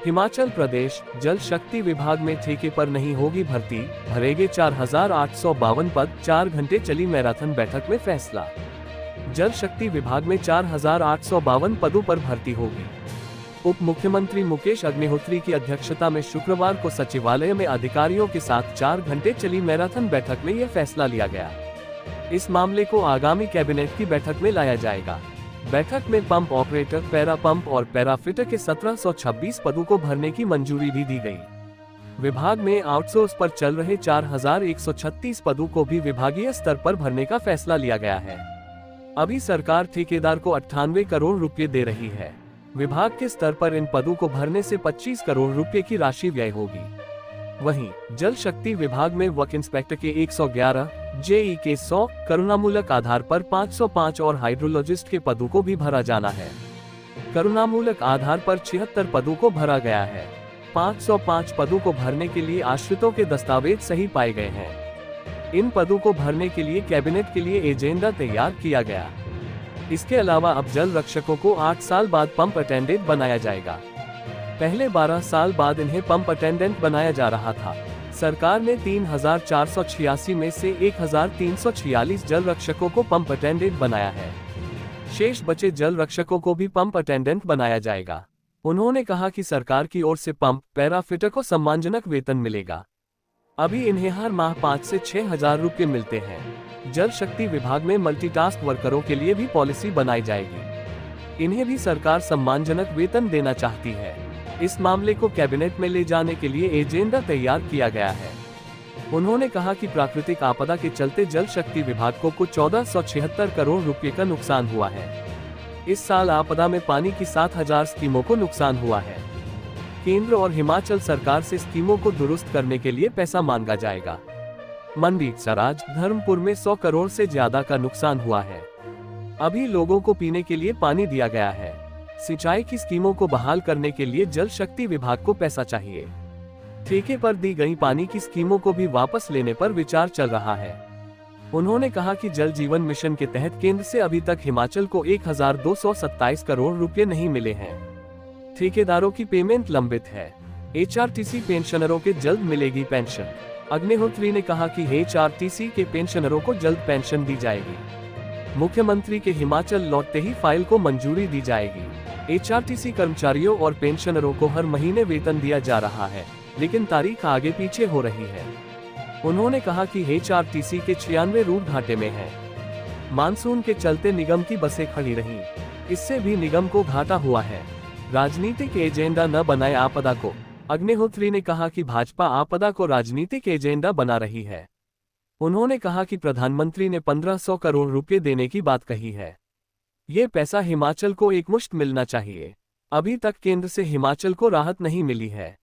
हिमाचल प्रदेश जल शक्ति विभाग में ठेके पर नहीं होगी भर्ती, भरेंगे 4,852 पद। 4 घंटे चली मैराथन बैठक में फैसला। जल शक्ति विभाग में 4,852 पदों पर भर्ती होगी। उप मुख्यमंत्री मुकेश अग्निहोत्री की अध्यक्षता में शुक्रवार को सचिवालय में अधिकारियों के साथ 4 घंटे चली मैराथन बैठक में यह फैसला लिया गया। इस मामले को आगामी कैबिनेट की बैठक में लाया जाएगा। बैठक में पंप ऑपरेटर, पैरा पंप और पैरा फिटर के 1726 पदों को भरने की मंजूरी भी दी गई। विभाग में आउटसोर्स पर चल रहे 4,136 पदों को भी विभागीय स्तर पर भरने का फैसला लिया गया है। अभी सरकार ठेकेदार को 98 करोड़ रुपए दे रही है। विभाग के स्तर पर इन पदों को भरने से 25 करोड़ रुपए की राशि व्यय होगी। वहीं जल शक्ति विभाग में वर्क इंस्पेक्टर के 111, जेई के 100, करुणामूलक आधार पर 505 और हाइड्रोलॉजिस्ट के पदों को भी भरा जाना है। करुणामूलक आधार पर 76 पदों को भरा गया है। 505 पदों को भरने के लिए आश्रितों के दस्तावेज सही पाए गए हैं। इन पदों को भरने के लिए कैबिनेट के लिए एजेंडा तैयार किया गया। इसके अलावा अब जल रक्षकों को 8 साल बाद पंप अटेंडेंट बनाया जाएगा। पहले 12 साल बाद इन्हें पंप अटेंडेंट बनाया जा रहा था। सरकार ने 3,486 में से 1,346 जल रक्षकों को पंप अटेंडेंट बनाया है। शेष बचे जल रक्षकों को भी पंप अटेंडेंट बनाया जाएगा। उन्होंने कहा कि सरकार की ओर से पंप, पैरा फिटर को सम्मानजनक वेतन मिलेगा। अभी इन्हें हर माह 5 से 6,000 रुपये मिलते हैं। जल शक्ति विभाग में मल्टीटास्क वर्करों के लिए भी पॉलिसी बनाई जाएगी। इन्हें भी सरकार सम्मानजनक वेतन देना चाहती है। इस मामले को कैबिनेट में ले जाने के लिए एजेंडा तैयार किया गया है। उन्होंने कहा कि प्राकृतिक आपदा के चलते जल शक्ति विभाग को कुल 1476 करोड़ रुपए का नुकसान हुआ है। इस साल आपदा में पानी की 7,000 स्कीमों को नुकसान हुआ है। केंद्र और हिमाचल सरकार से स्कीमों को दुरुस्त करने के लिए पैसा मांगा जाएगा। मंडी, सराज, धर्मपुर में 100 करोड़ से ज्यादा का नुकसान हुआ है। अभी लोगों को पीने के लिए पानी दिया गया है। सिंचाई की स्कीमों को बहाल करने के लिए जल शक्ति विभाग को पैसा चाहिए। ठेके पर दी गई पानी की स्कीमों को भी वापस लेने पर विचार चल रहा है। उन्होंने कहा कि जल जीवन मिशन के तहत केंद्र से अभी तक हिमाचल को 1,227 करोड़ रुपए नहीं मिले हैं। ठेकेदारों की पेमेंट लंबित है। एचआरटीसी पेंशनरों के जल्द मिलेगी पेंशन। अग्निहोत्री ने कहा कि एचआरटीसी के पेंशनरों को जल्द पेंशन दी जाएगी। मुख्यमंत्री के हिमाचल लौटते ही फाइल को मंजूरी दी जाएगी। एचआरटीसी कर्मचारियों और पेंशनरों को हर महीने वेतन दिया जा रहा है, लेकिन तारीख आगे पीछे हो रही है। उन्होंने कहा कि एचआरटीसी के 96 रूट घाटे में हैं। मानसून के चलते निगम की बसें खड़ी रहीं। इससे भी निगम को घाटा हुआ है। राजनीतिक एजेंडा न बनाए आपदा को। अग्निहोत्री ने कहा कि भाजपा आपदा को राजनीतिक एजेंडा बना रही है। उन्होंने कहा कि प्रधानमंत्री ने 1,500 करोड़ रुपए देने की बात कही है। ये पैसा हिमाचल को एकमुश्त मिलना चाहिए। अभी तक केंद्र से हिमाचल को राहत नहीं मिली है।